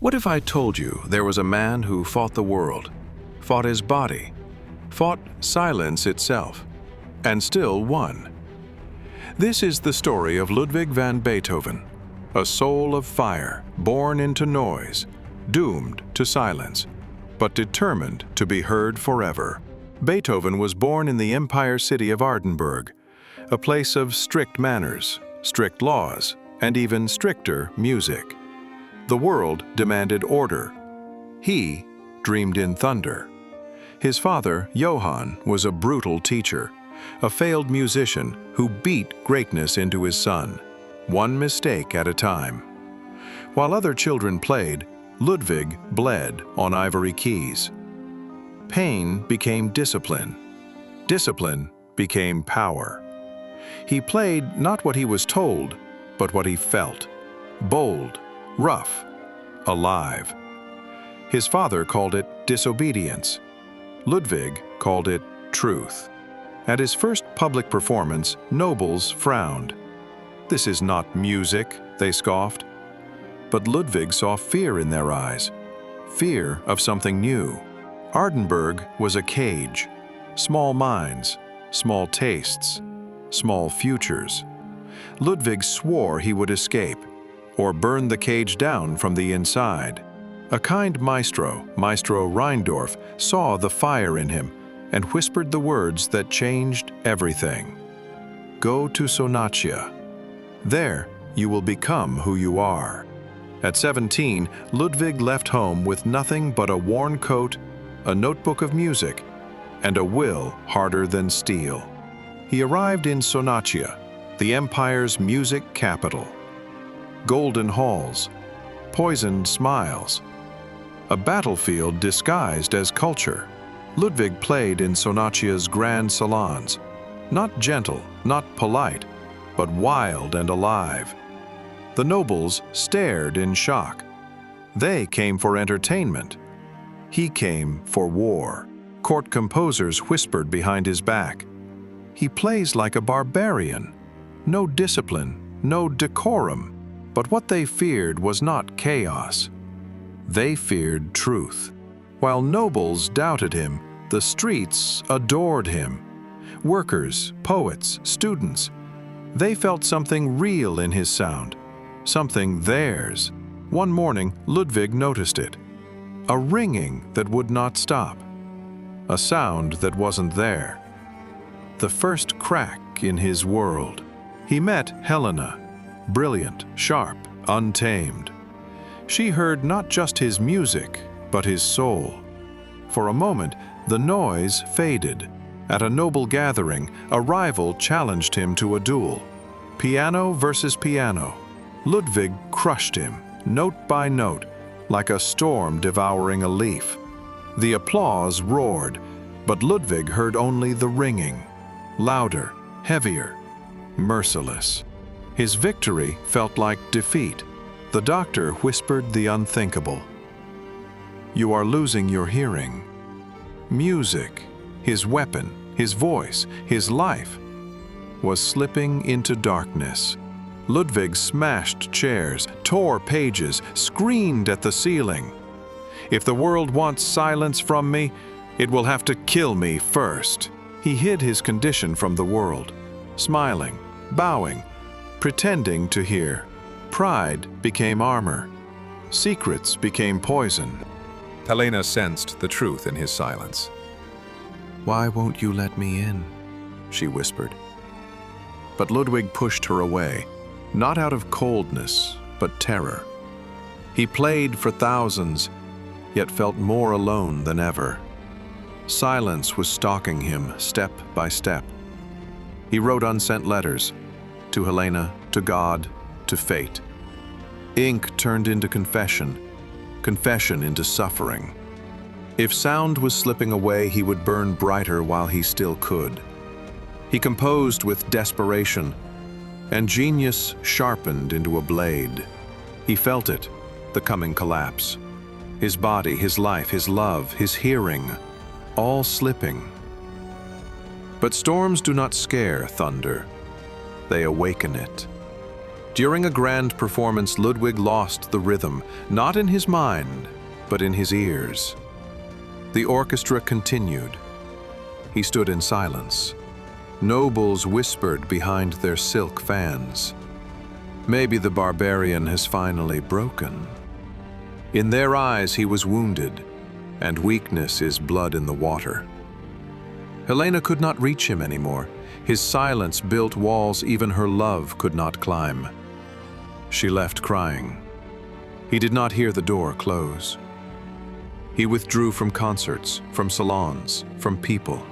What if I told you there was a man who fought the world, fought his body, fought silence itself, and still won? This is the story of Ludwig van Beethoven, a soul of fire, born into noise, doomed to silence, but determined to be heard forever. Beethoven was born in the Empire city of Ardenburg, a place of strict manners, strict laws, and even stricter music. The world demanded order. He dreamed in thunder. His father, Johann, was a brutal teacher, a failed musician who beat greatness into his son, one mistake at a time. While other children played, Ludwig bled on ivory keys. Pain became discipline. Discipline became power. He played not what he was told, but what he felt. Bold, rough, alive. His father called it disobedience. Ludwig called it truth. At his first public performance, nobles frowned. "This is not music," they scoffed. But Ludwig saw fear in their eyes, fear of something new. Ardenburg was a cage, small minds, small tastes, small futures. Ludwig swore he would escape, or burn the cage down from the inside. A kind maestro, Maestro Rheindorf, saw the fire in him and whispered the words that changed everything. "Go to Sonachia. There you will become who you are." At 17, Ludwig left home with nothing but a worn coat, a notebook of music, and a will harder than steel. He arrived in Sonachia, the empire's music capital. Golden halls, poisoned smiles, a battlefield disguised as culture. Ludwig played in Sonachia's grand salons, not gentle, not polite, but wild and alive. The nobles stared in shock. They came for entertainment. He came for war. Court composers whispered behind his back. "He plays like a barbarian. No discipline, no decorum." But what they feared was not chaos. They feared truth. While nobles doubted him, the streets adored him. Workers, poets, students, they felt something real in his sound, something theirs. One morning, Ludwig noticed it. A ringing that would not stop. A sound that wasn't there. The first crack in his world. He met Helena, brilliant, sharp, untamed. She heard not just his music, but his soul. For a moment, the noise faded. At a noble gathering, a rival challenged him to a duel. Piano versus piano. Ludwig crushed him, note by note, like a storm devouring a leaf. The applause roared, but Ludwig heard only the ringing, louder, heavier, merciless. His victory felt like defeat. The doctor whispered the unthinkable. "You are losing your hearing." Music, his weapon, his voice, his life, was slipping into darkness. Ludwig smashed chairs, tore pages, screamed at the ceiling. "If the world wants silence from me, it will have to kill me first." He hid his condition from the world, smiling, bowing, pretending to hear. Pride became armor. Secrets became poison. Helena sensed the truth in his silence. "Why won't you let me in?" she whispered. But Ludwig pushed her away, not out of coldness, but terror. He played for thousands, yet felt more alone than ever. Silence was stalking him step by step. He wrote unsent letters, to Helena, to God, to fate. Ink turned into confession, confession into suffering. If sound was slipping away, he would burn brighter while he still could. He composed with desperation, and genius sharpened into a blade. He felt it, the coming collapse. His body, his life, his love, his hearing, all slipping. But storms do not scare thunder. They awaken it. During a grand performance, Ludwig lost the rhythm, not in his mind, but in his ears. The orchestra continued. He stood in silence. Nobles whispered behind their silk fans. Maybe the barbarian has finally broken. In their eyes he was wounded, and weakness is blood in the water. Helena could not reach him anymore. His silence built walls even her love could not climb. She left crying. He did not hear the door close. He withdrew from concerts, from salons, from people.